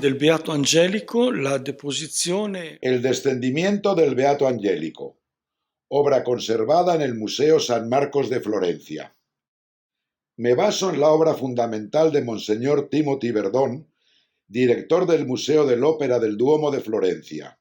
del Beato Angelico, la deposizione. El descendimiento del Beato Angelico, obra conservada en el Museo San Marcos de Florencia. Me baso en la obra fundamental de Monseñor Timothy Verdon, director del Museo de l'Ópera del Duomo de Florencia,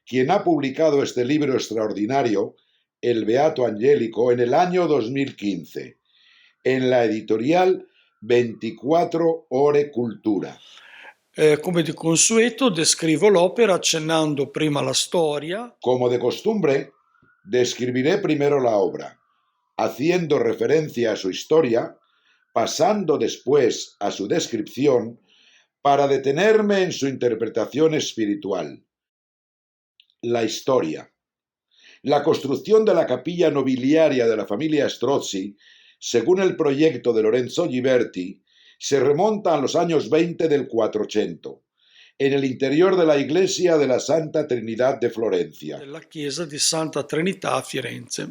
quien ha publicado este libro extraordinario, El Beato Angelico, en el año 2015, en la editorial 24 Ore Cultura. Come di consueto, descrivo l'opera accennando prima la storia. Como de costumbre, describiré primero la obra, haciendo referencia a su historia, pasando después a su descripción, para detenerme en su interpretación espiritual. La historia. La construcción de la capilla nobiliaria de la familia Strozzi, según el proyecto de Lorenzo Ghiberti, se remonta a los años 20 del 400, en el interior de la iglesia de la Santa Trinidad de Florencia. Della chiesa di Santa Trinità a Firenze.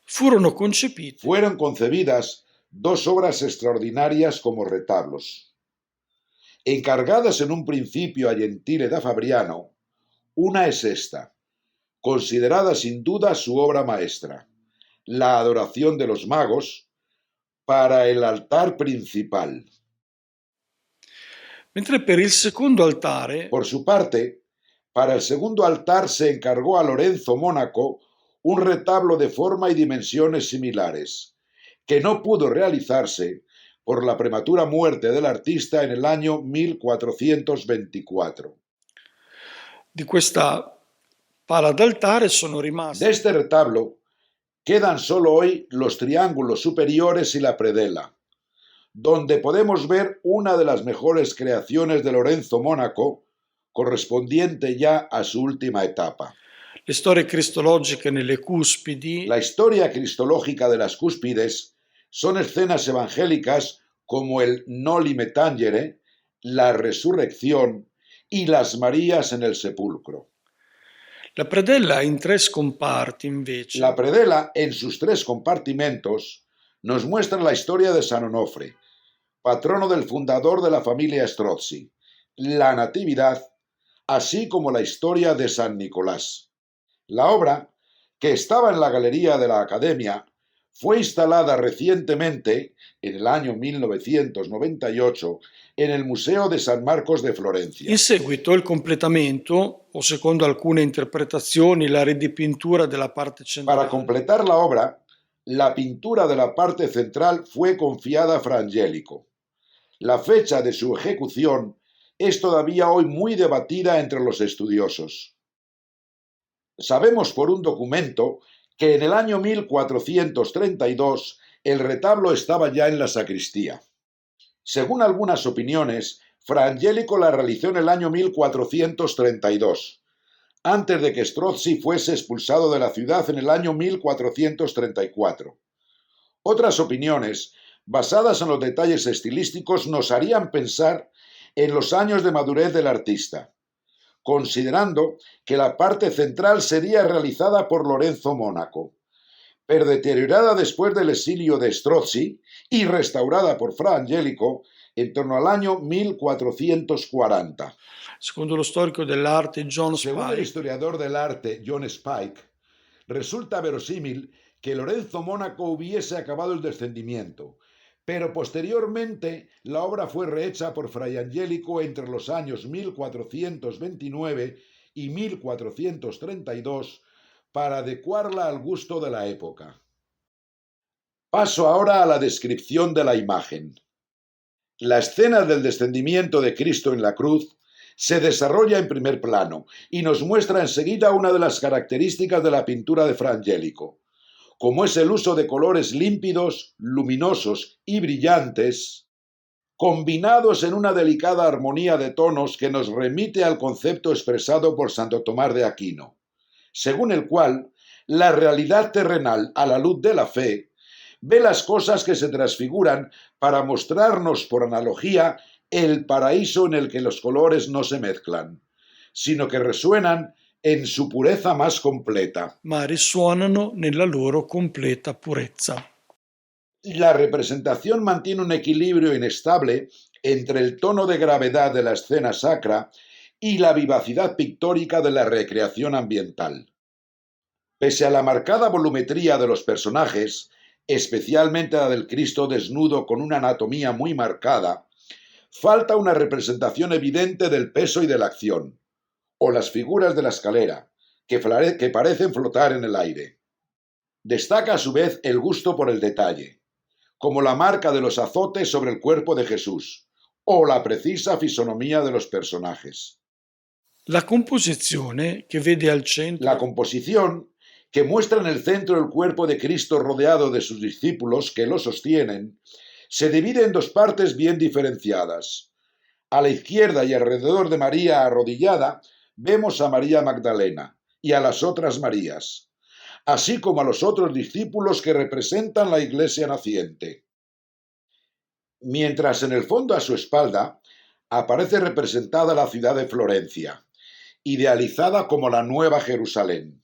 Fueron concebidas dos obras extraordinarias como retablos. Encargadas en un principio a Gentile da Fabriano, una es esta, considerada sin duda su obra maestra, la adoración de los magos, para el altar principal. Mentre per il secondo altare, por su parte, para el segundo altar se encargó a Lorenzo Mónaco un retablo de forma y dimensiones similares, que no pudo realizarse por la prematura muerte del artista en el año 1424. Di questa pala d'altare sono rimasti. De este retablo quedan solo hoy los triángulos superiores y la predela, donde podemos ver una de las mejores creaciones de Lorenzo Mónaco, correspondiente ya a su última etapa. Le storie cristologiche nelle cuspidi. La historia cristológica de las cúspides son escenas evangélicas como el Noli me tangere, la resurrección y las Marías en el sepulcro. La predella in tre scomparti, invece. La predela, en sus tres compartimentos, nos muestra la historia de San Onofre, patrono del fundador de la familia Strozzi, la Natividad, así como la historia de San Nicolás. La obra, que estaba en la galería de la Academia, fue instalada recientemente, en el año 1998, en el Museo de San Marcos de Florencia. In seguito il completamento, o secondo alcune interpretazioni la ridipintura della parte centrale. Para completar la obra, la pintura de la parte central fue confiada a Fra Angelico. La fecha de su ejecución es todavía hoy muy debatida entre los estudiosos. Sabemos por un documento que en el año 1432 el retablo estaba ya en la sacristía. Según algunas opiniones, Fra Angelico la realizó en el año 1432, antes de que Strozzi fuese expulsado de la ciudad en el año 1434. Otras opiniones, basadas en los detalles estilísticos, nos harían pensar en los años de madurez del artista, considerando que la parte central sería realizada por Lorenzo Mónaco, pero deteriorada después del exilio de Strozzi y restaurada por Fra Angelico en torno al año 1440. Secondo lo storico dell'arte John Spike, según el historiador del arte John Spike, resulta verosímil que Lorenzo Mónaco hubiese acabado el descendimiento, pero posteriormente la obra fue rehecha por Fray Angelico entre los años 1429 y 1432 para adecuarla al gusto de la época. Paso ahora a la descripción de la imagen. La escena del descendimiento de Cristo en la cruz se desarrolla en primer plano y nos muestra enseguida una de las características de la pintura de Fra Angelico, como es el uso de colores límpidos, luminosos y brillantes, combinados en una delicada armonía de tonos que nos remite al concepto expresado por Santo Tomás de Aquino, según el cual la realidad terrenal a la luz de la fe ve las cosas que se transfiguran para mostrarnos por analogía el paraíso en el que los colores no se mezclan, sino que resuenan en su pureza más completa. Ma risuonano nella loro completa purezza. La representación mantiene un equilibrio inestable entre el tono de gravedad de la escena sacra y la vivacidad pictórica de la recreación ambiental. Pese a la marcada volumetría de los personajes, especialmente la del Cristo desnudo con una anatomía muy marcada, falta una representación evidente del peso y de la acción, o las figuras de la escalera, que parecen flotar en el aire. Destaca a su vez el gusto por el detalle, como la marca de los azotes sobre el cuerpo de Jesús, o la precisa fisonomía de los personajes. La composizione, che vede al centro La composición, que muestra en el centro el cuerpo de Cristo rodeado de sus discípulos que lo sostienen, se divide en dos partes bien diferenciadas. A la izquierda y alrededor de María arrodillada vemos a María Magdalena y a las otras Marías, así como a los otros discípulos que representan la iglesia naciente. Mientras en el fondo a su espalda aparece representada la ciudad de Florencia, idealizada como la Nueva Jerusalén.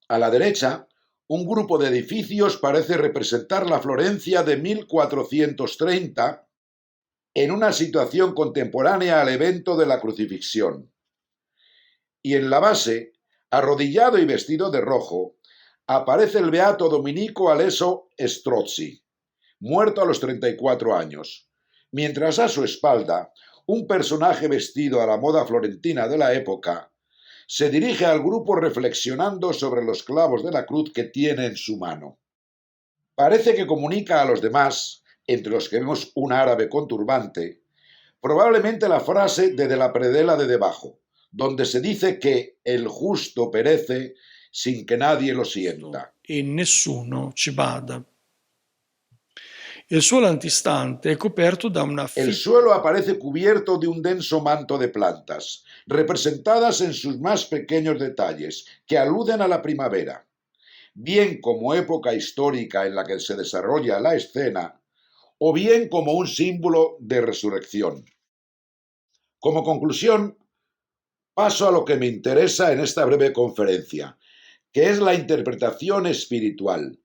A la derecha, un grupo de edificios parece representar la Florencia de 1430 en una situación contemporánea al evento de la crucifixión. Y en la base, arrodillado y vestido de rojo, aparece el beato Dominico Aleso Strozzi, muerto a los 34 años, mientras a su espalda, un personaje vestido a la moda florentina de la época se dirige al grupo reflexionando sobre los clavos de la cruz que tiene en su mano. Parece que comunica a los demás, entre los que vemos un árabe con turbante, probablemente la frase de la predela de debajo, donde se dice que el justo perece sin que nadie lo sienta. e nessuno ci bada. Il suolo antistante è coperto da una El suelo aparece cubierto de un denso manto de plantas, representadas en sus más pequeños detalles, que aluden a la primavera, bien como época histórica en la que se desarrolla la escena, o bien como un símbolo de resurrección. Como conclusión, paso a lo que me interesa en esta breve conferencia, que es la interpretación espiritual,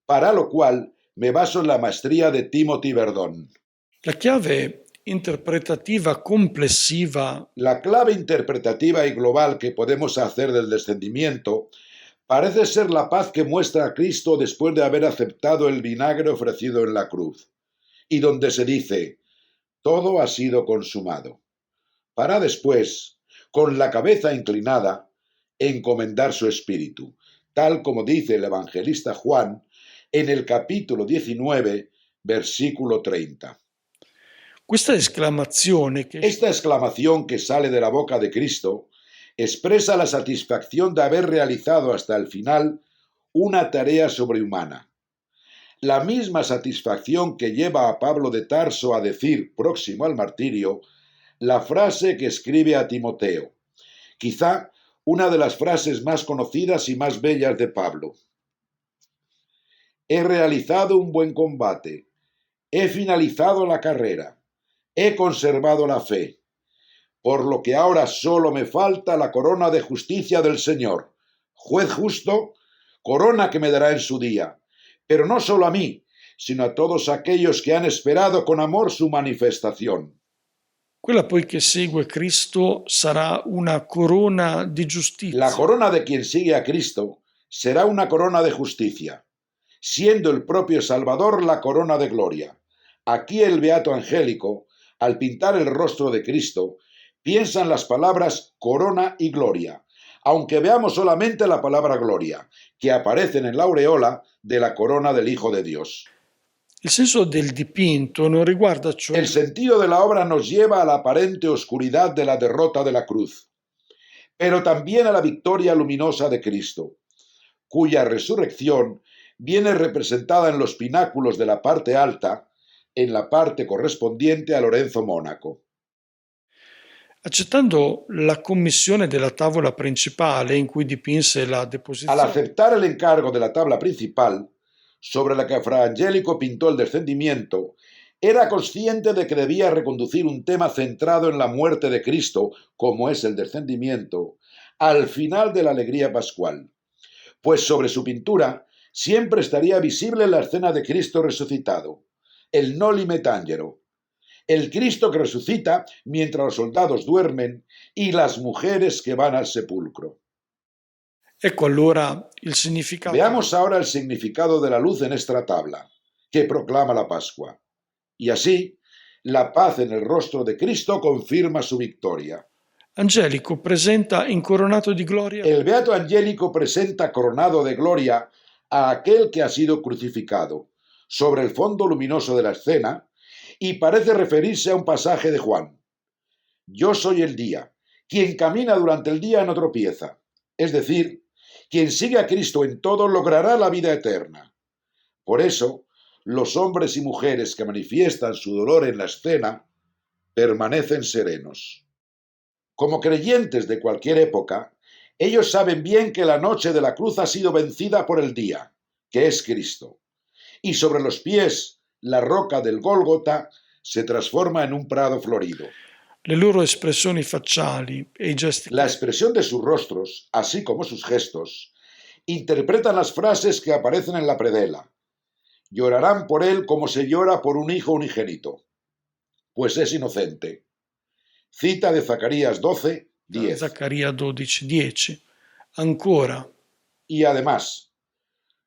para lo cual me baso en la maestría de Timothy Verdon. La chiave interpretativa complessiva La clave interpretativa y global que podemos hacer del descendimiento parece ser la paz que muestra a Cristo después de haber aceptado el vinagre ofrecido en la cruz, y donde se dice, todo ha sido consumado, para después, con la cabeza inclinada, encomendar su espíritu, tal como dice el evangelista Juan en el capítulo 19, versículo 30. Esta exclamación que sale de la boca de Cristo expresa la satisfacción de haber realizado hasta el final una tarea sobrehumana. La misma satisfacción que lleva a Pablo de Tarso a decir, próximo al martirio, la frase que escribe a Timoteo, quizá una de las frases más conocidas y más bellas de Pablo. He realizado un buen combate, he finalizado la carrera, he conservado la fe, por lo que ahora solo me falta la corona de justicia del Señor, juez justo, corona que me dará en su día, pero no solo a mí, sino a todos aquellos que han esperado con amor su manifestación. Quella poi che segue Cristo sarà una corona di giustizia. La corona de quien sigue a Cristo será una corona de justicia, siendo el propio Salvador la corona de gloria. Aquí el beato angélico, al pintar el rostro de Cristo, piensa en las palabras corona y gloria, aunque veamos solamente la palabra gloria, que aparecen en la aureola de la corona del Hijo de Dios. Il senso del dipinto non riguarda cioè El sentido de la obra nos lleva a la aparente oscuridad de la derrota de la cruz, pero también a la victoria luminosa de Cristo, cuya resurrección viene representada en los pináculos de la parte alta, en la parte correspondiente a Lorenzo Mónaco. accettando la commissione della tavola principale in cui dipinse la Al deposizione. aceptar el encargo de la tabla principal, sobre la que Fra Angelico pintó el descendimiento, era consciente de que debía reconducir un tema centrado en la muerte de Cristo, como es el descendimiento, al final de la alegría pascual, pues sobre su pintura siempre estaría visible la escena de Cristo resucitado, el Noli Me Tangere, el Cristo que resucita mientras los soldados duermen y las mujeres que van al sepulcro. Ecco allora il significato. Veamos ahora el significado de la luz en esta tabla, que proclama la Pascua. Y así, la paz en el rostro de Cristo confirma su victoria. Angelico presenta incoronato di gloria. El Beato Angélico presenta coronado de gloria a aquel que ha sido crucificado, sobre el fondo luminoso de la escena, y parece referirse a un pasaje de Juan. Yo soy el día. Quien camina durante el día no tropieza. Es decir, quien sigue a Cristo en todo logrará la vida eterna. Por eso, los hombres y mujeres que manifiestan su dolor en la escena permanecen serenos. Como creyentes de cualquier época, ellos saben bien que la noche de la cruz ha sido vencida por el día, que es Cristo, y sobre los pies la roca del Gólgota se transforma en un prado florido. Le loro espressioni facciali e i gesti. La expresión de sus rostros, así como sus gestos, interpretan las frases que aparecen en la predela. Llorarán por él como se llora por un hijo unigénito, pues es inocente. Cita de Zacarías 12, 10. Zaccaria 12:10. Ancora. Y además,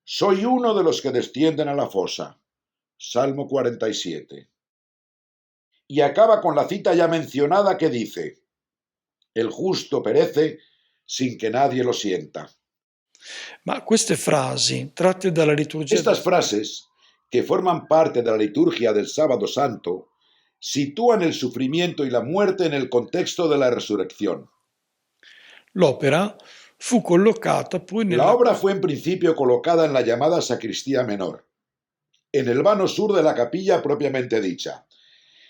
soy uno de los que descienden a la fosa. Salmo 47. Y acaba con la cita ya mencionada que dice: el justo perece sin que nadie lo sienta. Ma queste frasi, tratte dalla liturgia. Estas frases, que forman parte de la liturgia del Sábado Santo, sitúan el sufrimiento y la muerte en el contexto de la resurrección. L'opera fu collocata poi nella. La obra fue en principio colocada en la llamada sacristía menor, en el vano sur de la capilla propiamente dicha,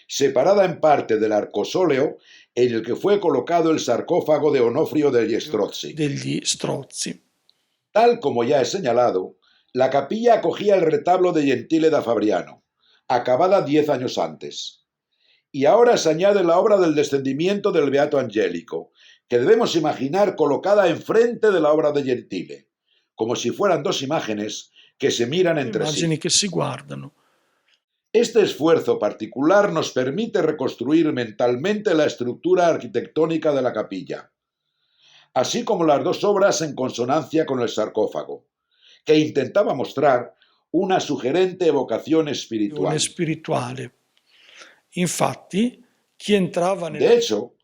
separada en parte del arcosóleo en el que fue colocado el sarcófago de Onofrio degli Strozzi. Tal como ya he señalado, la capilla acogía el retablo de Gentile da Fabriano, acabada 10 años antes. Y ahora se añade la obra del descendimiento del Beato Angélico, que debemos imaginar colocada enfrente de la obra de Gentile, como si fueran dos imágenes que se miran entre Immagini sí. che si guardano. Este esfuerzo particular nos permite reconstruir mentalmente la estructura arquitectónica de la capilla, así como las dos obras en consonancia con el sarcófago, que intentaba mostrar una sugerente evocación espiritual. Infatti, De hecho,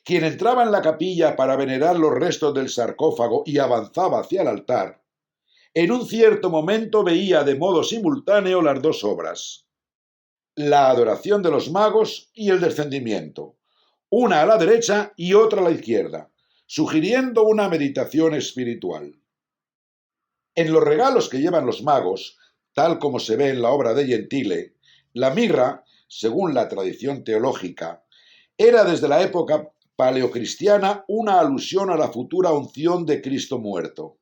quien entraba en la capilla para venerar los restos del sarcófago y avanzaba hacia el altar, en un cierto momento veía de modo simultáneo las dos obras: la adoración de los magos y el descendimiento, una a la derecha y otra a la izquierda, sugiriendo una meditación espiritual. En los regalos que llevan los magos, tal como se ve en la obra de Gentile, la mirra, según la tradición teológica, era desde la época paleocristiana una alusión a la futura unción de Cristo muerto.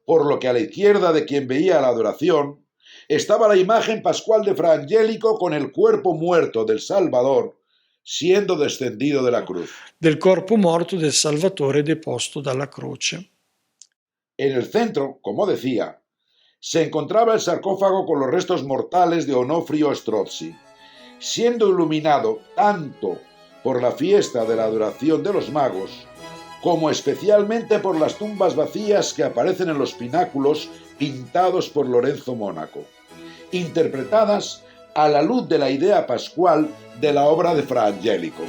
Por lo que a la izquierda de quien veía la adoración estaba la imagen pascual de Fra Angelico con el cuerpo muerto del Salvador siendo descendido de la cruz. Del corpo morto del Salvatore deposto dalla croce. En el centro, como decía, se encontraba el sarcófago con los restos mortales de Onofrio Strozzi, siendo iluminado tanto por la fiesta de la adoración de los magos, como especialmente por las tumbas vacías que aparecen en los pináculos pintados por Lorenzo Mónaco, interpretadas a la luz de la idea pascual de la obra de Fra Angelico.